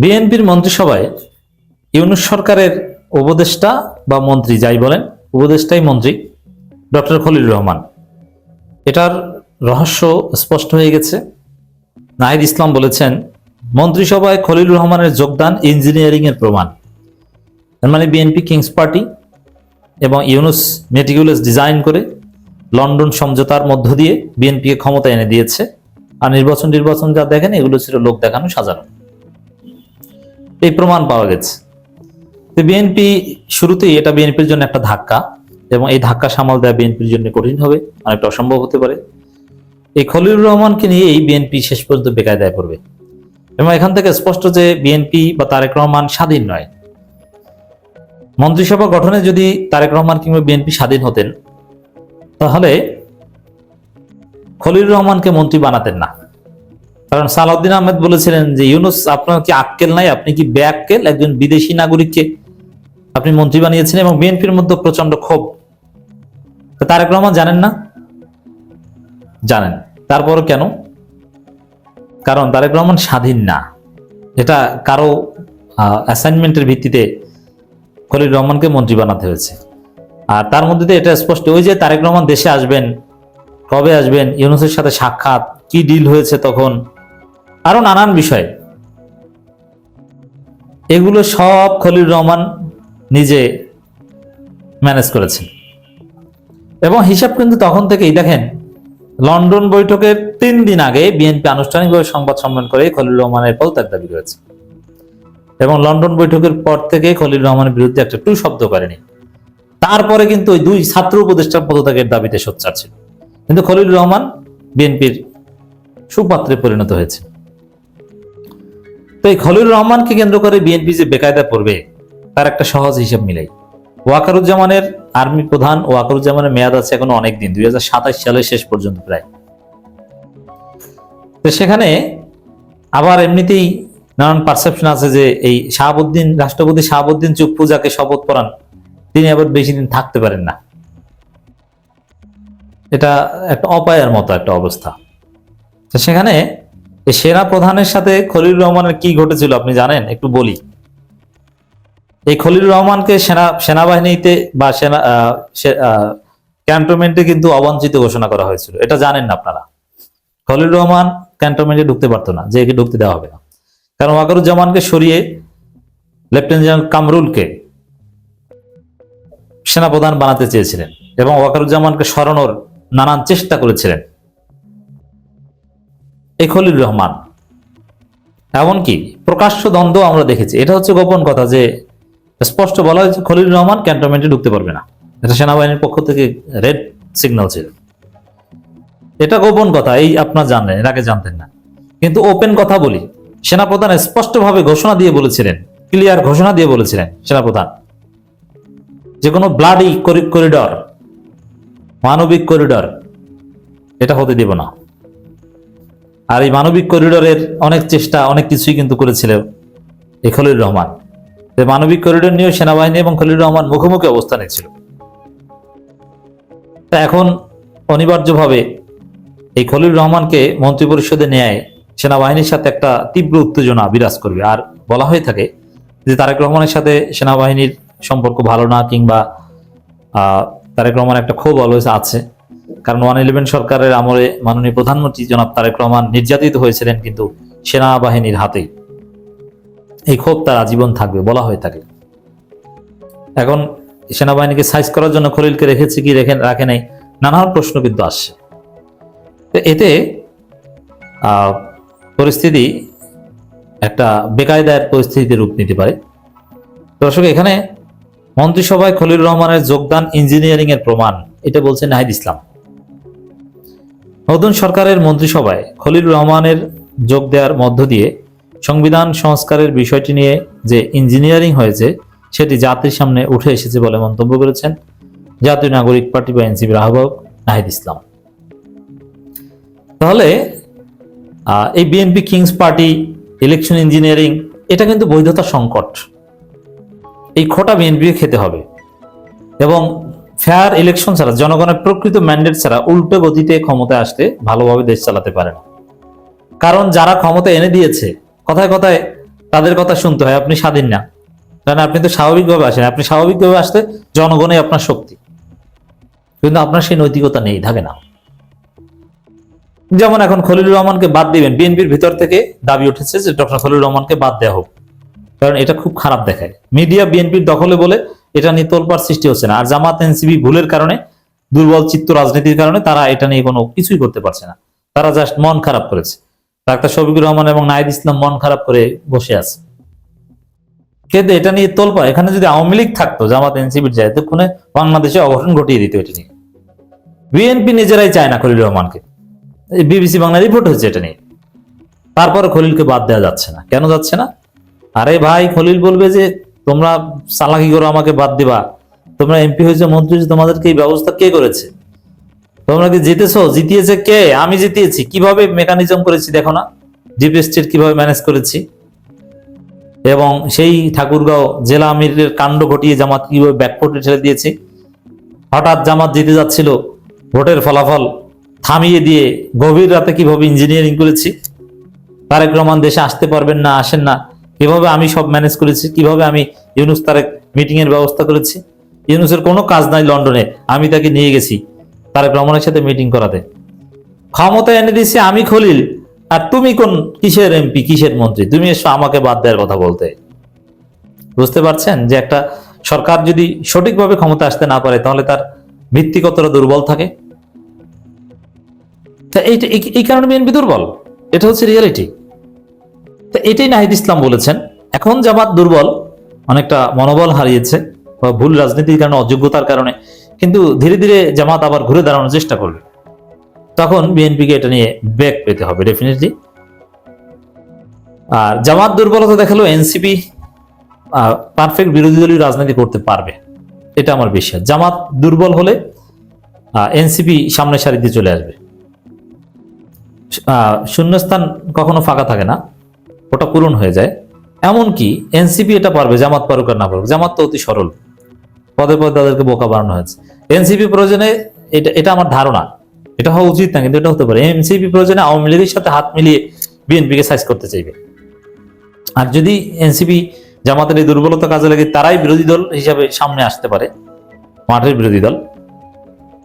বিএনপির মন্ত্রিসভায় ইউনূস সরকারের উপদেষ্টা বা মন্ত্রী যাই বলেন, উপদেষ্টাই মন্ত্রী ডক্টর খলিলুর রহমান। এটার রহস্য স্পষ্ট হয়ে গেছে। নাহিদ ইসলাম বলেছেন, মন্ত্রিসভায় খলিলুর রহমানের যোগদান ইঞ্জিনিয়ারিং এর প্রমাণ। এর মানে বিএনপি কিংস পার্টি এবং ইউনূস মেটিকুলাস ডিজাইন করে লন্ডন সমঝোতার মধ্য দিয়ে বিএনপিকে ক্ষমতা এনে দিয়েছে। আর নির্বাচন যা দেখেন, এগুলো ছিল লোক দেখানো, সাজানো। এই প্রমাণ পাওয়া গেছে। বিএনপি শুরুতেই এটা বিএনপির জন্য একটা ধাক্কা, এবং এই ধাক্কা সামাল দেওয়া বিএনপির জন্য কঠিন হবে, অনেকটা অসম্ভব হতে পারে। এই খলিলুর রহমানকে নিয়ে এই বিএনপি শেষ পর্যন্ত বেকায়দায় পড়বে। এবং এখান থেকে স্পষ্ট যে বিএনপি বা তারেক রহমান স্বাধীন নয়। মন্ত্রিসভা গঠনে যদি তারেক রহমান কিংবা বিএনপি স্বাধীন হতেন, তাহলে খলিলুর রহমানকে মন্ত্রী বানাতেন না। কারণ সালাউদ্দিন আহমেদ বলেছিলেন যে, ইউনূস, আপনার কি আক্কেল নাই? আপনি কি বেআক্কেল? একজন বিদেশি নাগরিককে আপনি মন্ত্রী বানিয়েছেন। এবং বিএনপির মধ্যে প্রচন্ড ক্ষোভ। তারেক রহমান জানেন না? জানেন। তারপরও কেন? কারণ তারেক রহমান স্বাধীন না। এটা কারো অ্যাসাইনমেন্টের ভিত্তিতে খলিলুর রহমানকে মন্ত্রী বানাতে হয়েছে। আর তার মধ্যে দিয়ে এটা স্পষ্ট, ওই যে তারেক রহমান দেশে আসবেন, কবে আসবেন, ইউনূসের সাথে সাক্ষাৎ, কি ডিল হয়েছে তখন, আরো নানান বিষয়, এগুলো সব খলিলুর রহমান নিজে ম্যানেজ করেছেন। এবং হিসাব কিন্তু তখন থেকেই দেখেন, লন্ডন বৈঠকের 3 দিন আগে বিএনপি আনুষ্ঠানিকভাবে সংবাদ সম্মেলন করে খলিলুর রহমানের পদত্যাগ দাবি করেছে। এবং লন্ডন বৈঠকের পর থেকে খলিলুর রহমানের বিরুদ্ধে একটা টু শব্দ করেনি। তারপরে কিন্তু ওই 2 ছাত্র উপদেষ্টার পদত্যাগের দাবিতে সোচ্চার ছিল। কিন্তু খলিলুর রহমান বিএনপির সুপাত্রে পরিণত হয়েছে। তো এই খলিলুর রহমানকে কেন্দ্র করে বিএনপি যে বেকায়দা পড়বে, তার একটা সহজ হিসাব মিলাই। ওয়াকারুজ্জামানের আর্মি প্রধান, ওয়াকারুজ্জামানের মেয়াদ আছে এখনো অনেক দিন, 2027 সালের শেষ পর্যন্ত প্রায়। তো সেখানে আবার এমনিতেই নানান পারসেপশন আছে যে এই শাহাবুদ্দিন, রাষ্ট্রপতি শাহাবুদ্দিন চুপ্পু যাকে শপথ পড়ান, তিনি আবার বেশি দিন থাকতে পারেন না। এটা একটা অপায়ের মতো একটা অবস্থা। তো সেখানে এই সেনা প্রধানের সাথে খলিলুর রহমানের কি ঘটেছিল আপনি জানেন? একটু বলি। এই খলিলুর রহমানকে সেনাবাহিনীতে বা ক্যান্টনমেন্টে কিন্তু অবাঞ্ছিত ঘোষণা করা হয়েছিল। এটা জানেন না আপনারা? খলিলুর রহমান ক্যান্টনমেন্টে ঢুকতে পারতো না, যে একে ঢুকতে দেওয়া হবে না। কারণ ওয়াকারুজ্জামানকে সরিয়ে লেফটেন্যান্ট জেনারেল কামরুলকে সেনাপ্রধান বানাতে চেয়েছিলেন, এবং ওয়াকারুজ্জামানকে সরানোর নানান চেষ্টা করেছিলেন এই খলিলুর রহমান। এমনকি প্রকাশ্য দ্বন্দ্ব আমরা দেখেছি। এটা হচ্ছে গোপন কথা, যে স্পষ্ট বলা হয়েছে খলিলুর রহমান ক্যান্টনমেন্টে ঢুকতে পারবে না। এটা সেনাবাহিনীর পক্ষ থেকে রেড সিগন্যাল ছিল। এটা গোপন কথা, এই আপনারা জানলেন, এর আগে জানতেন না। কিন্তু ওপেন কথা বলি, সেনাপ্রধান স্পষ্টভাবে ঘোষণা দিয়ে বলেছিলেন, ক্লিয়ার ঘোষণা দিয়ে বলেছিলেন সেনাপ্রধান, যে কোনো ব্লাডি করিডর, মানবিক করিডর, এটা হতে দেব না। আর এই মানবিক করিডরের অনেক চেষ্টা, অনেক কিছুই কিন্তু করেছিল এই খলিলুর রহমান। মানবিক করিডোর নিয়ে সেনাবাহিনী এবং খলিলুর রহমান মুখোমুখি অবস্থানে ছিল। এখন অনিবার্যভাবে এই খলিলুর রহমানকে মন্ত্রিপরিষদে নেয় সেনাবাহিনীর সাথে একটা তীব্র উত্তেজনা বিরাজ করবে। আর বলা হয়ে থাকে যে তারেক রহমানের সাথে সেনাবাহিনীর সম্পর্ক ভালো না, কিংবা তারেক রহমান একটা ক্ষোভ অলওয়েজ আছে। কারণ 111 সরকারের আমলে মাননীয় প্রধানমন্ত্রী জনাব তারেক রহমান নির্যাতিত হয়েছিলেন কিন্তু সেনাবাহিনীর হাতেই। এই ক্ষোভ তার আজীবন থাকবে বলা হয়ে থাকে। এখন সেনাবাহিনীকে সাইজ করার জন্য খলিলকে রেখেছে কি রাখে নাই, নানান প্রশ্ন কিন্তু আসছে। এতে পরিস্থিতি একটা বেকায়দার পরিস্থিতিতে রূপ নিতে পারে। দর্শক, এখানে মন্ত্রিসভায় খলিলুর রহমানের যোগদান ইঞ্জিনিয়ারিং এর প্রমাণ, এটা বলছে নাহিদ ইসলাম। নতুন সরকারের মন্ত্রিসভায় খলিলুর রহমানের যোগ দেওয়ার মধ্য দিয়ে সংবিধান সংস্কারের বিষয়টি নিয়ে যে ইঞ্জিনিয়ারিং হয়েছে, সেটি জাতির সামনে উঠে এসেছে বলে মন্তব্য করেছেন জাতীয় নাগরিক পার্টি বা এনসিপির আহ্বায়ক নাহিদ ইসলাম। তাহলে এই BNP kings party election engineering, এটা কিন্তু বৈধতা সংকট। এই খোটা বিএনপিকে খেতে হবে। এবং ফেয়ার ইলেকশন ছাড়া, জনগণের প্রকৃত ম্যান্ডেট ছাড়া উল্টো গতিতে ক্ষমতায় আসতে ভালোভাবে দেশ চালাতে পারে না। কারণ যারা ক্ষমতা এনে দিয়েছে, কথায় কথায় তাদের কথা শুনতে হয়, আপনি স্বাধীন না, কারণ আপনি তো স্বাভাবিকভাবে আসেন, আপনি স্বাভাবিকভাবে আসতে জনগণই আপনার শক্তি, কিন্তু আপনার সেই নৈতিকতা নেই, থাকে না। যেমন এখন খলিলুর রহমানকে বাদ দিবেন, বিএনপির ভিতর থেকে দাবি উঠেছে যে ডক্টর খলিলুর রহমানকে বাদ দেওয়া হোক, কারণ এটা খুব খারাপ দেখায়, মিডিয়া বিএনপির দখলে বলে এটা নিয়ে তোলপাড় সৃষ্টি হচ্ছে না। আর জামাত এনসিপি ভুলের কারণে, দুর্বল চিত্ত রাজনীতির কারণে তারা এটা নিয়ে কোনো কিছুই করতে পারছে না, তারা জাস্ট মন খারাপ করেছে। ডাক্তার শফিকুর রহমান এবং নাহিদ ইসলাম মন খারাপ করে বসে আছে, কিন্তু এটা নিয়ে তোলপাড়, এখানে যদি আওয়ামী লীগ থাকতো জামাত এনসিপির যায়, তখন বাংলাদেশে অঘটন ঘটিয়ে দিত এটা নিয়ে। বিএনপি নিজেরাই চায় না খলিলুর রহমানকে, বিবিসি বাংলা রিপোর্ট হয়েছে এটা নিয়ে, তারপরে খলিলকে বাদ দেওয়া যাচ্ছে না। কেন যাচ্ছে না? আরে ভাই, খলিল বলবে যে তোমরা চালাকি করো, আমাকে বাদ দিবা, তোমরা এমপি হয়েছে, মন্ত্রী হয়েছে, তোমাদেরকে এই ব্যবস্থা কে করেছে? তোমরা কি জিতেছো? জিতিয়েছে কে? আমি জিতিয়েছি। কিভাবে মেকানিজম করেছি দেখো না, ডিপ স্টেট কিভাবে ম্যানেজ করেছি, এবং সেই ঠাকুরগাঁও জেলা আমিরের কাণ্ড ঘটিয়ে জামাত কিভাবে ব্যাকফুটে ঠেলে দিয়েছি। হঠাৎ জামাত জিতে যাচ্ছিল, ভোটের ফলাফল থামিয়ে দিয়ে গভীর রাতে কিভাবে ইঞ্জিনিয়ারিং করেছি, তারেক রহমান দেশে আসতে পারবেন না, আসেন না, কিভাবে আমি সব ম্যানেজ করেছি, কিভাবে আমি ইউনুস তারেক মিটিং এর ব্যবস্থা করেছি। ইউনুসের কোনো কাজ নাই লন্ডনে, আমি তাকে নিয়ে গেছি তারেক রহমানের সাথে মিটিং করাতে, ক্ষমতা এনে দিয়েছি আমি খলিল, আর তুমি কোন কিসের এমপি, কিসের মন্ত্রী, তুমি এসো আমাকে বাদ দেওয়ার কথা বলতে। বুঝতে পারছেন যে একটা সরকার যদি সঠিকভাবে ক্ষমতা আসতে না পারে, তাহলে তার ভিত্তি কতটা দুর্বল থাকে। এই কারণে বিএনপি দুর্বল, এটা হচ্ছে রিয়েলিটি। এটাই নাহিদ ইসলাম বলেছেন। এখন জামাত দুর্বল, অনেকটা মনোবল হারিয়েছে বা ভুল রাজনীতির কারণে, অযোগ্যতার কারণে, কিন্তু ধীরে ধীরে জামাত আবার ঘুরে দাঁড়ানোর চেষ্টা করবে, তখন বিএনপিকে এটা নিয়ে ব্যাক পেতে হবে ডেফিনেটলি। আর জামাত দুর্বলতা দেখালো, এনসিপি পারফেক্ট বিরোধী দলীয় রাজনীতি করতে পারবে, এটা আমার বিশ্বাস। জামাত দুর্বল হলে এনসিপি সামনের সারিতে চলে আসবে। শূন্যস্থান কখনো ফাঁকা থাকে না, ওটা পূরণ হয়ে যায়। এমনকি এনসিপি এটা পারবে, জামাত পারুক আর না পারুক। জামাত তো অতি সরল, পদে পদে তাদেরকে বোকা বানানো হয়েছে। এনসিপি প্রয়োজনে, এটা আমার ধারণা, এটা হওয়া উচিত না, কিন্তু এটা হতে পারে, এনসিপি প্রয়োজনে আওয়ামী লীগের সাথে হাত মিলিয়ে বিএনপিকে সাইজ করতে চাইবে। আর যদি এনসিপি জামাতের এই দুর্বলতা কাজে লাগে, তারাই বিরোধী দল হিসাবে সামনে আসতে পারে, মাঠের বিরোধী দল,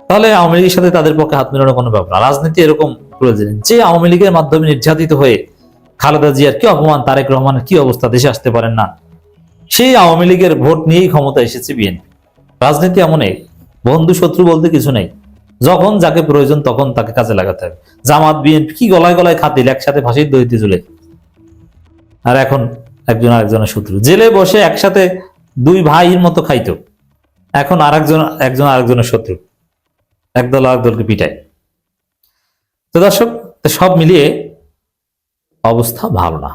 তাহলে আওয়ামী লীগের সাথে তাদের পক্ষে হাত মিলানোর কোনো ব্যাপার না। রাজনীতি এরকম প্রয়োজন, যে আওয়ামী লীগের মাধ্যমে নির্যাতিত হয়ে খালেদা জিয়ার কি অপমান, তারেক রহমানের কি অবস্থা, দেশে আসতে পারেন না, সেই আওয়ামী লীগের ভোট নিয়েই ক্ষমতা এসেছে বিএনপি। রাজনীতি এমনই, বন্ধু শত্রু বলতে কিছু নেই, যখন যাকে প্রয়োজন তখন তাকে কাজে লাগাতে হবে। জামাত বিএনপি কি গলায় গলায় খাতিল, একসাথে ফাঁসির দড়িতে ঝুলে, আর এখন একজন আরেকজনের শত্রু। জেলে বসে একসাথে দুই ভাইয়ের মতো খাইতো, এখন একজন আরেকজনের শত্রু, একদল আরেকদলকে পিটায়। তো দর্শক, সব মিলিয়ে অবস্থা ভালো না।